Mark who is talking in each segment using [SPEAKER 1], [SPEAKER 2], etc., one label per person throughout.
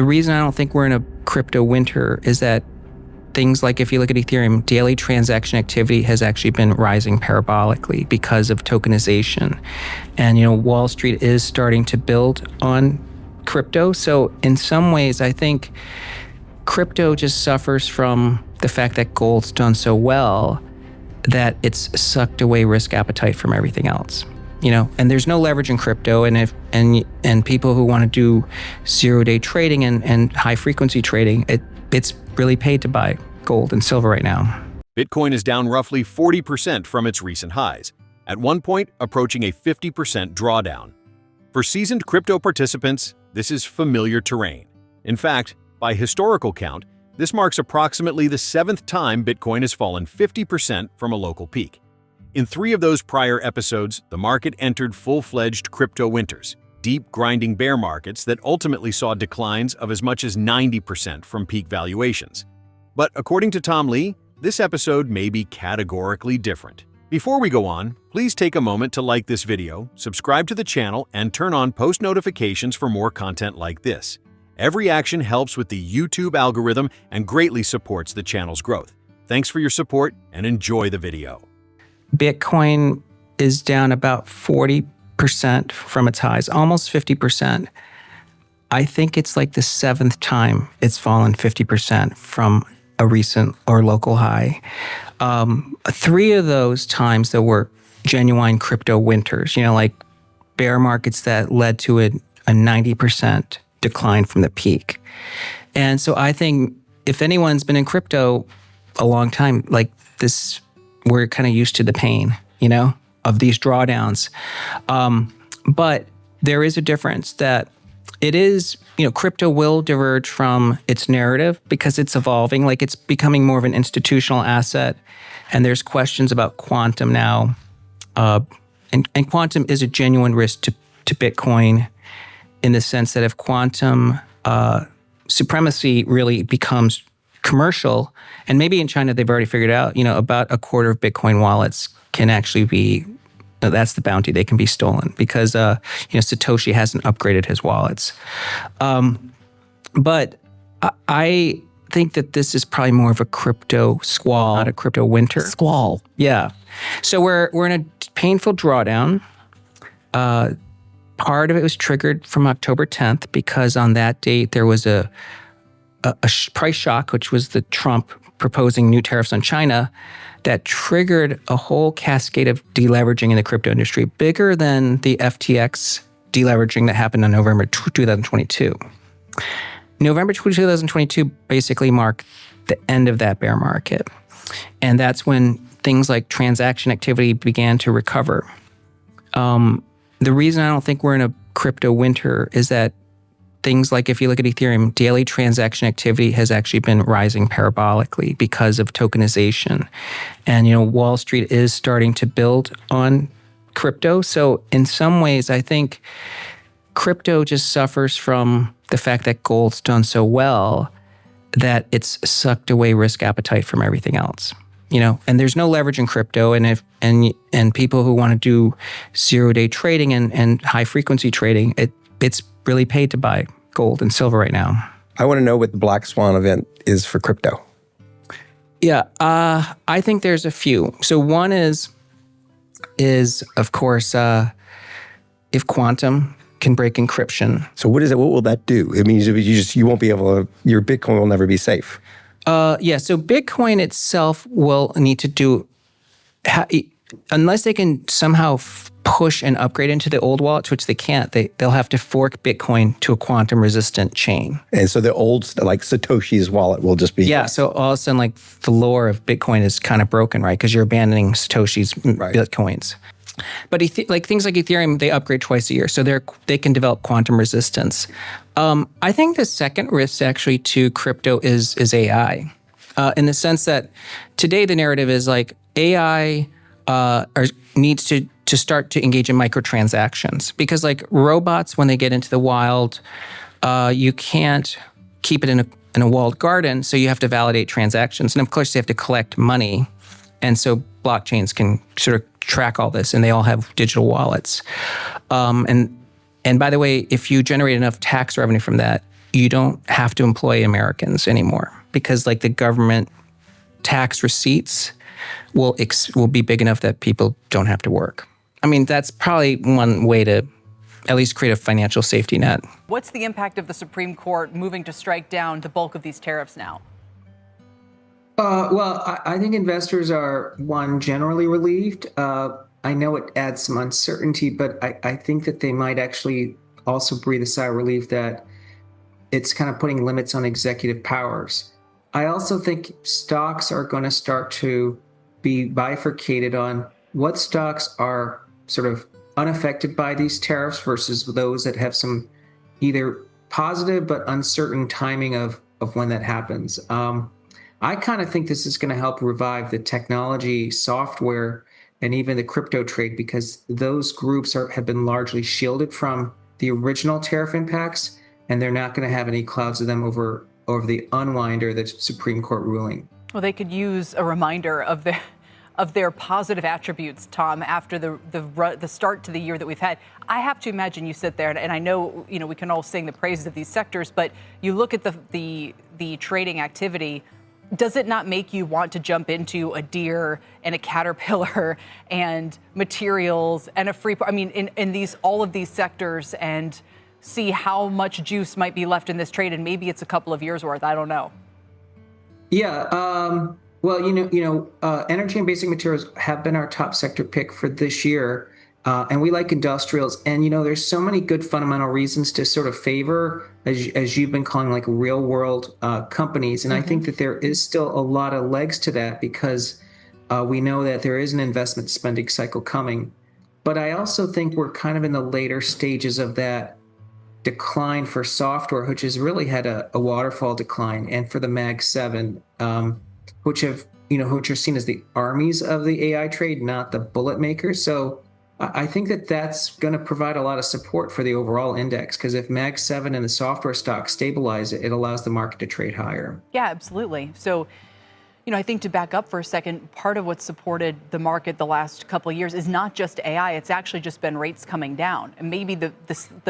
[SPEAKER 1] The reason I don't think we're in a crypto winter is that things like, if you look at Ethereum, daily transaction activity has actually been rising parabolically because of tokenization. And, Wall Street is starting to build on crypto. So in some ways, I think crypto just suffers from the fact that gold's done so well that it's sucked away risk appetite from everything else. And there's no leverage in crypto, and people who want to do zero-day trading and high-frequency trading, it's really paid to buy gold and silver right now.
[SPEAKER 2] Bitcoin is down roughly 40% from its recent highs, at one point approaching a 50% drawdown. For seasoned crypto participants, this is familiar terrain. In fact, by historical count, this marks approximately the 7th time Bitcoin has fallen 50% from a local peak. In 3 of those prior episodes, the market entered full-fledged crypto winters, deep grinding bear markets that ultimately saw declines of as much as 90% from peak valuations. But according to Tom Lee, this episode may be categorically different. Before we go on, please take a moment to like this video, subscribe to the channel, and turn on post notifications for more content like this. Every action helps with the YouTube algorithm and greatly supports the channel's growth. Thanks for your support and enjoy the video.
[SPEAKER 1] Bitcoin is down about 40% from its highs, almost 50%. I think it's like the 7th time it's fallen 50% from a recent or local high. 3 of those times there were genuine crypto winters, like bear markets that led to a 90% decline from the peak. And so I think if anyone's been in crypto a long time, like this, we're kind of used to the pain, of these drawdowns. But there is a difference that it is, crypto will diverge from its narrative because it's evolving, like it's becoming more of an institutional asset. And there's questions about quantum now. And quantum is a genuine risk to Bitcoin in the sense that if quantum supremacy really becomes commercial, and maybe in China they've already figured out, about a quarter of Bitcoin wallets can actually be, that's the bounty, they can be stolen because, Satoshi hasn't upgraded his wallets. But I think that this is probably more of a crypto squall, not a crypto winter.
[SPEAKER 3] Squall.
[SPEAKER 1] Yeah. So we're in a painful drawdown. Part of it was triggered from October 10th because on that date there was a price shock, which was the Trump proposing new tariffs on China that triggered a whole cascade of deleveraging in the crypto industry, bigger than the FTX deleveraging that happened in November 2022. November 2022 basically marked the end of that bear market. And that's when things like transaction activity began to recover. The reason I don't think we're in a crypto winter is that things like, if you look at Ethereum, daily transaction activity has actually been rising parabolically because of tokenization. And, Wall Street is starting to build on crypto. So in some ways, I think crypto just suffers from the fact that gold's done so well that it's sucked away risk appetite from everything else. And there's no leverage in crypto, and people who want to do zero-day trading and high-frequency trading, it's really paid to buy gold and silver right now.
[SPEAKER 3] I want to know what the black swan event is for crypto.
[SPEAKER 1] Yeah, I think there's a few. So one is of course, if quantum can break encryption.
[SPEAKER 3] So what is it? What will that do? It means you won't be able to, your Bitcoin will never be safe.
[SPEAKER 1] Yeah, so Bitcoin itself will need to do, unless they can somehow push and upgrade into the old wallets, which they can't, they'll have to fork Bitcoin to a quantum resistant chain.
[SPEAKER 3] And so the old, like Satoshi's wallet will just be...
[SPEAKER 1] Yeah, so all of a sudden, like the lore of Bitcoin is kind of broken, right? Because you're abandoning Satoshi's Bitcoins. But like things like Ethereum, they upgrade twice a year, so they can develop quantum resistance. I think the second risk actually to crypto is AI, in the sense that today the narrative is like AI needs to start to engage in microtransactions because like robots, when they get into the wild, you can't keep it in a walled garden, so you have to validate transactions, and of course they have to collect money, and so blockchains can sort of track all this, and they all have digital wallets. And by the way, if you generate enough tax revenue from that, you don't have to employ Americans anymore because like the government tax receipts will be big enough that people don't have to work. I mean, that's probably one way to at least create a financial safety net.
[SPEAKER 4] What's the impact of the Supreme Court moving to strike down the bulk of these tariffs now?
[SPEAKER 1] I think investors are, one, generally relieved. I know it adds some uncertainty, but I think that they might actually also breathe a sigh of relief that it's kind of putting limits on executive powers. I also think stocks are going to start to be bifurcated on what stocks are sort of unaffected by these tariffs versus those that have some either positive but uncertain timing of when that happens. I kind of think this is going to help revive the technology, software, and even the crypto trade because those groups have been largely shielded from the original tariff impacts, and they're not going to have any clouds of them over the unwind or the Supreme Court ruling.
[SPEAKER 4] Well, they could use a reminder of their positive attributes, Tom, after the start to the year that we've had. I have to imagine you sit there, and I know we can all sing the praises of these sectors, but you look at the trading activity. Does it not make you want to jump into a Deere and a Caterpillar and materials and a free? I mean, in all of these sectors, and see how much juice might be left in this trade, and maybe it's a couple of years worth. I don't know.
[SPEAKER 1] Yeah. Well, energy and basic materials have been our top sector pick for this year, and we like industrials. And there's so many good fundamental reasons to sort of favor, as you've been calling, like real world companies. And I think that there is still a lot of legs to that because we know that there is an investment spending cycle coming. But I also think we're kind of in the later stages of that decline for software, which has really had a waterfall decline, and for the Mag 7, which are seen as the armies of the AI trade, not the bullet makers. So I think that that's going to provide a lot of support for the overall index, because if Mag 7 and the software stocks stabilize, it allows the market to trade higher.
[SPEAKER 4] Yeah, absolutely. So, I think to back up for a second, part of what supported the market the last couple of years is not just AI. It's actually just been rates coming down. And maybe the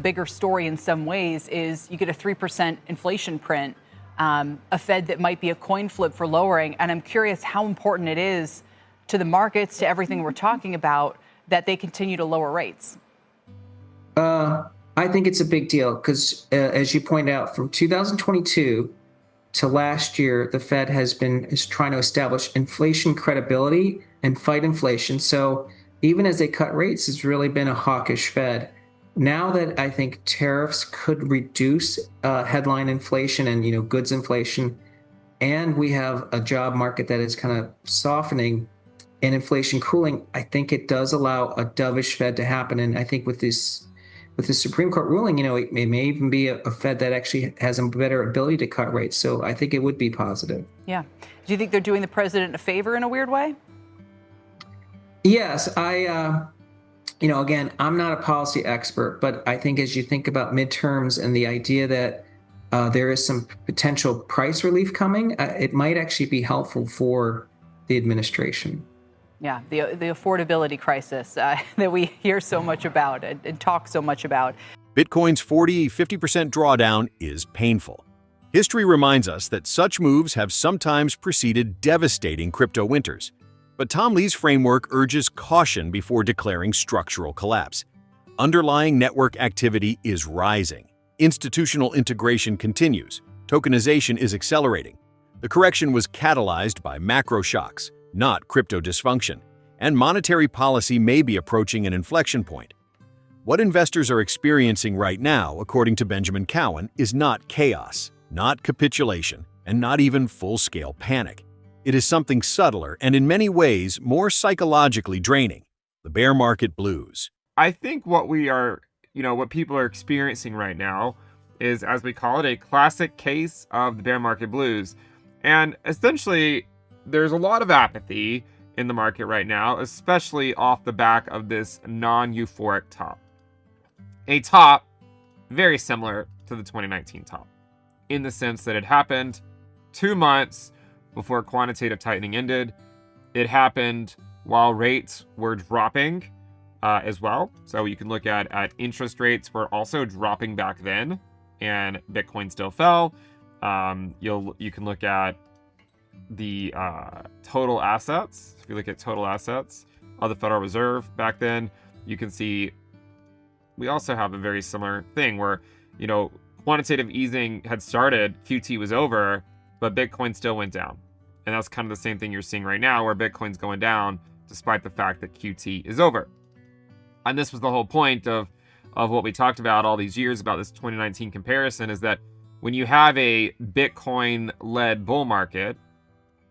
[SPEAKER 4] bigger story in some ways is you get a 3% inflation print, a Fed that might be a coin flip for lowering. And I'm curious how important it is to the markets, to everything we're talking about, that they continue to lower rates.
[SPEAKER 1] I think it's a big deal because, as you point out, from 2022 to last year, the Fed is trying to establish inflation credibility and fight inflation. So even as they cut rates, it's really been a hawkish Fed. Now that I think tariffs could reduce headline inflation and goods inflation, and we have a job market that is kind of softening and inflation cooling, I think it does allow a dovish Fed to happen. And I think with the Supreme Court ruling, it may even be a Fed that actually has a better ability to cut rates. So I think it would be positive.
[SPEAKER 4] Yeah. Do you think they're doing the president a favor in a weird way?
[SPEAKER 1] Yes. Again, I'm not a policy expert, but I think as you think about midterms and the idea that there is some potential price relief coming, it might actually be helpful for the administration.
[SPEAKER 4] Yeah, the affordability crisis that we hear so much about and talk so much about.
[SPEAKER 2] Bitcoin's 40-50% drawdown is painful. History reminds us that such moves have sometimes preceded devastating crypto winters. But Tom Lee's framework urges caution before declaring structural collapse. Underlying network activity is rising. Institutional integration continues. Tokenization is accelerating. The correction was catalyzed by macro shocks, not crypto dysfunction, and monetary policy may be approaching an inflection point. What investors are experiencing right now, according to Benjamin Cowen, is not chaos, not capitulation, and not even full-scale panic. It is something subtler and in many ways more psychologically draining: the bear market blues.
[SPEAKER 5] I think what people are experiencing right now is, as we call it, a classic case of the bear market blues. And essentially, there's a lot of apathy in the market right now, especially off the back of this non-euphoric top. A top very similar to the 2019 top, in the sense that it happened 2 months before quantitative tightening ended. It happened while rates were dropping as well. So you can look at interest rates were also dropping back then. and Bitcoin still fell. You can look at the total assets. If you look at total assets of the Federal Reserve back then, you can see we also have a very similar thing where, you know, quantitative easing had started, QT was over, but Bitcoin still went down. And that's kind of the same thing you're seeing right now, where Bitcoin's going down despite the fact that QT is over. And this was the whole point of what we talked about all these years about this 2019 comparison, is that when you have a Bitcoin-led bull market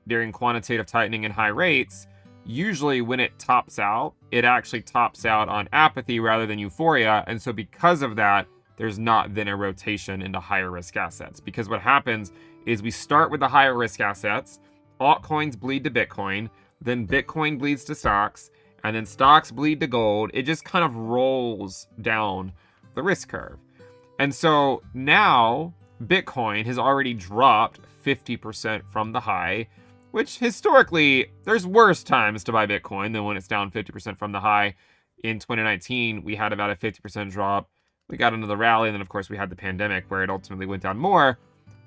[SPEAKER 5] during quantitative tightening and high rates, usually when it tops out, it actually tops out on apathy rather than euphoria. And so because of that, there's not then a rotation into higher risk assets. Because what happens is we start with the higher risk assets, altcoins bleed to Bitcoin, then Bitcoin bleeds to stocks, and then stocks bleed to gold. It just kind of rolls down the risk curve. And so now Bitcoin has already dropped 50% from the high, which historically, there's worse times to buy Bitcoin than when it's down 50% from the high. In 2019, we had about a 50% drop. We got into the rally, and then of course we had the pandemic where it ultimately went down more.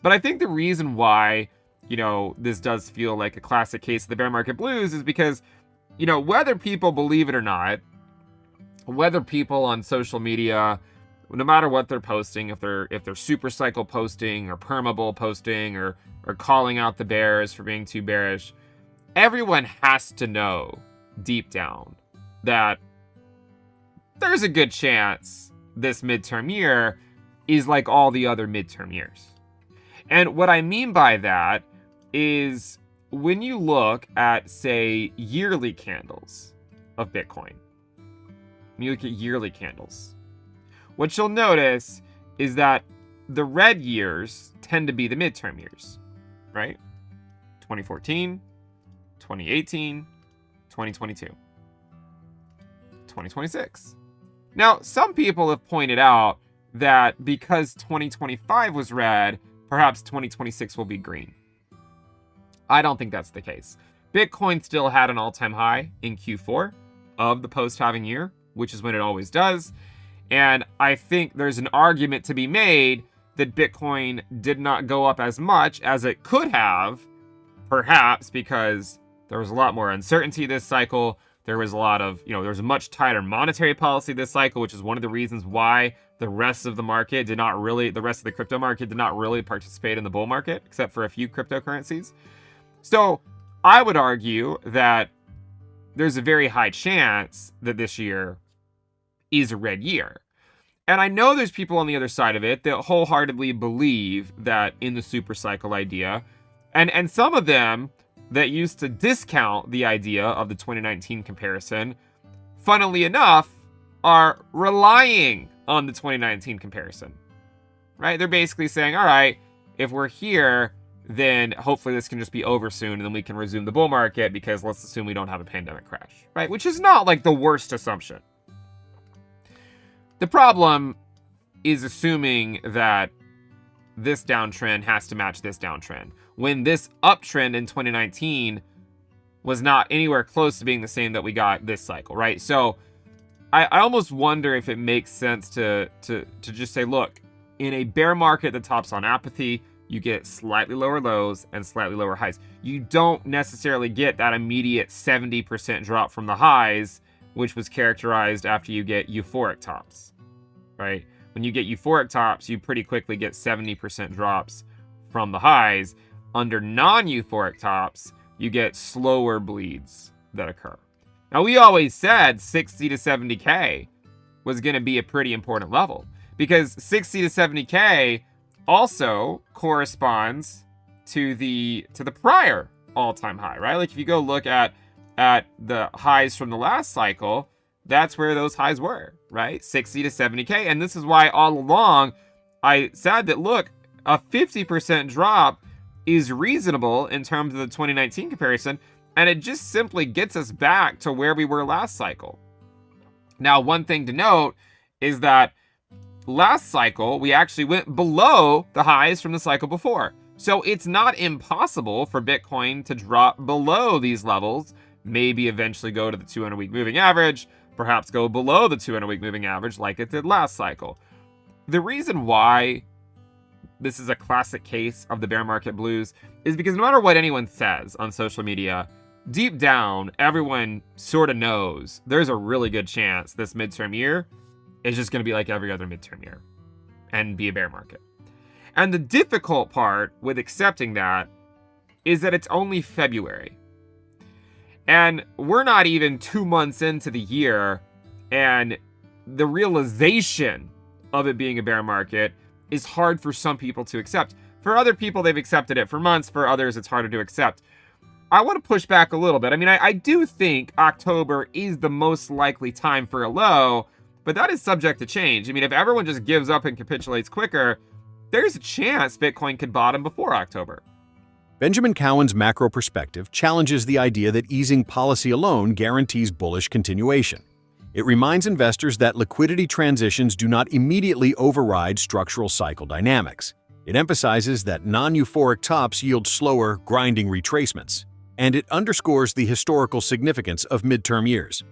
[SPEAKER 5] But I think the reason why, you know, this does feel like a classic case of the bear market blues is because, you know, whether people believe it or not, whether people on social media, no matter what they're posting, if they're super cycle posting or permabull posting or calling out the bears for being too bearish, everyone has to know deep down that there's a good chance this midterm year is like all the other midterm years. And what I mean by that is when you look at, say, yearly candles of Bitcoin, when you look at yearly candles, what you'll notice is that the red years tend to be the midterm years, right? 2014, 2018, 2022, 2026. Now, some people have pointed out that because 2025 was red, perhaps 2026 will be green. I don't think that's the case. Bitcoin still had an all-time high in Q4 of the post-halving year, which is when it always does. And I think there's an argument to be made that Bitcoin did not go up as much as it could have, perhaps because there was a lot more uncertainty this cycle. There was a lot of, there was a much tighter monetary policy this cycle, which is one of the reasons why the rest of the crypto market did not really participate in the bull market, except for a few cryptocurrencies. So I would argue that there's a very high chance that this year is a red year. And I know there's people on the other side of it that wholeheartedly believe that in the super cycle idea, and some of them that used to discount the idea of the 2019 comparison, funnily enough, are relying on the 2019 comparison, right? They're basically saying, all right, if we're here, then hopefully this can just be over soon and then we can resume the bull market because let's assume we don't have a pandemic crash, right? Which is not like the worst assumption. The problem is assuming that this downtrend has to match this downtrend, when this uptrend in 2019 was not anywhere close to being the same that we got this cycle, right? So I almost wonder if it makes sense to just say, look, in a bear market that tops on apathy, you get slightly lower lows and slightly lower highs. You don't necessarily get that immediate 70% drop from the highs, which was characterized after you get euphoric tops, right? When you get euphoric tops, you pretty quickly get 70% drops from the highs. Under non-euphoric tops, you get slower bleeds that occur. Now, we always said 60 to 70K was going to be a pretty important level because 60 to 70K also corresponds to the prior all-time high, right? Like if you go look at the highs from the last cycle, that's where those highs were, right? 60 to 70K. And this is why all along I said that, look, a 50% drop is reasonable in terms of the 2019 comparison. And it just simply gets us back to where we were last cycle. Now, one thing to note is that last cycle, we actually went below the highs from the cycle before. So it's not impossible for Bitcoin to drop below these levels, maybe eventually go to the 200-week moving average, perhaps go below the 200-week moving average like it did last cycle. The reason why this is a classic case of the bear market blues is because no matter what anyone says on social media, deep down, everyone sort of knows there's a really good chance this midterm year is just going to be like every other midterm year and be a bear market. And the difficult part with accepting that is that it's only February. And we're not even 2 months into the year, and the realization of it being a bear market is hard for some people to accept. For other people, they've accepted it for months. For others, it's harder to accept. I want to push back a little bit. I mean, I do think October is the most likely time for a low, but that is subject to change. I mean, if everyone just gives up and capitulates quicker, there's a chance Bitcoin could bottom before October.
[SPEAKER 2] Benjamin Cowen's macro perspective challenges the idea that easing policy alone guarantees bullish continuation. It reminds investors that liquidity transitions do not immediately override structural cycle dynamics. It emphasizes that non-euphoric tops yield slower, grinding retracements. And it underscores the historical significance of midterm years.